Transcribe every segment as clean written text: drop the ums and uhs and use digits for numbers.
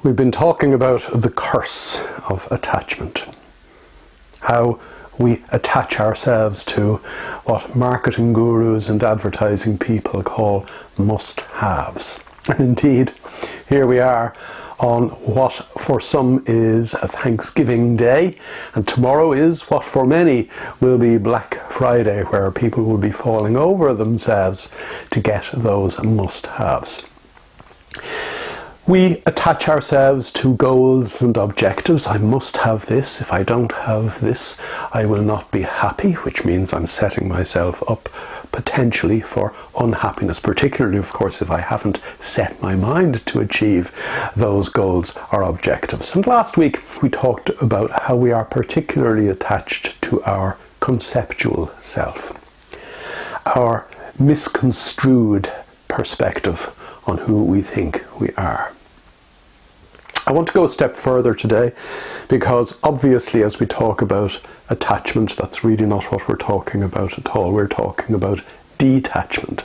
We've been talking about the curse of attachment, how we attach ourselves to what marketing gurus and advertising people call must-haves. And indeed, here we are on what for some is a Thanksgiving Day, and tomorrow is what for many will be Black Friday, where people will be falling over themselves to get those must-haves. We attach ourselves to goals and objectives. I must have this. If I don't have this, I will not be happy, which means I'm setting myself up potentially for unhappiness, particularly, of course, if I haven't set my mind to achieve those goals or objectives. And last week, we talked about how we are particularly attached to our conceptual self, our misconstrued perspective on who we think we are. I want to go a step further today because obviously as we talk about attachment, that's really not what we're talking about at all. We're talking about detachment.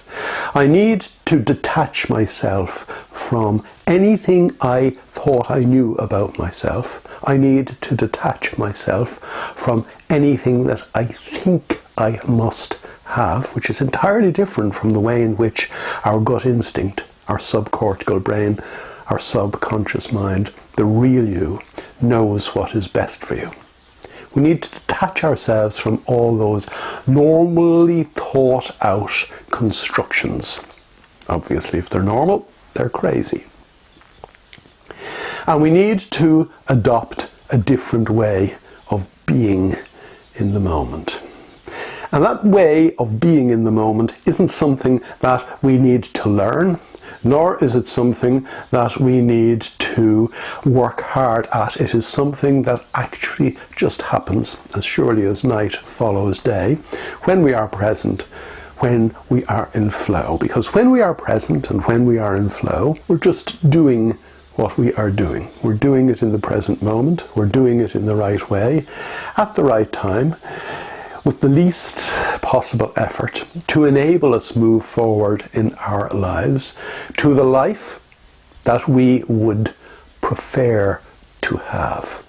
I need to detach myself from anything I thought I knew about myself. I need to detach myself from anything that I think I must have, which is entirely different from the way in which our gut instinct, our subcortical brain, our subconscious mind, the real you, knows what is best for you. We need to detach ourselves from all those normally thought out constructions. Obviously, if they're normal, they're crazy. And we need to adopt a different way of being in the moment. And that way of being in the moment isn't something that we need to learn, nor is it something that we need to work hard at. It is something that actually just happens as surely as night follows day, when we are present, when we are in flow. Because when we are present and when we are in flow, we're just doing what we are doing. We're doing it in the present moment. We're doing it in the right way, at the right time, with the least possible effort to enable us move forward in our lives to the life that we would prefer to have.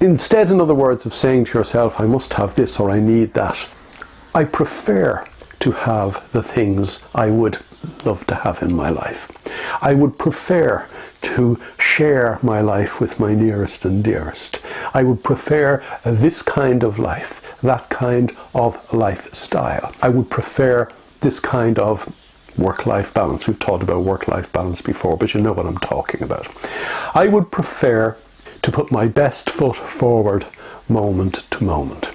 Instead, in other words, of saying to yourself, I must have this or I need that, I prefer to have the things I would love to have in my life. I would prefer to share my life with my nearest and dearest. I would prefer this kind of life, that kind of lifestyle. I would prefer this kind of work-life balance. We've talked about work-life balance before, but you know what I'm talking about. I would prefer to put my best foot forward moment to moment.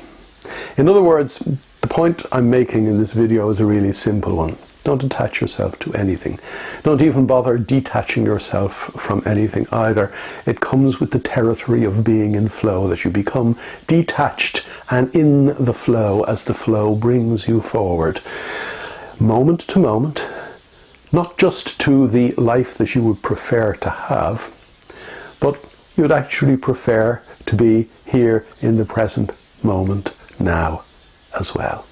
In other words, the point I'm making in this video is a really simple one. Don't attach yourself to anything. Don't even bother detaching yourself from anything either. It comes with the territory of being in flow, that you become detached and in the flow as the flow brings you forward. Moment to moment, not just to the life that you would prefer to have, but you would actually prefer to be here in the present moment now as well.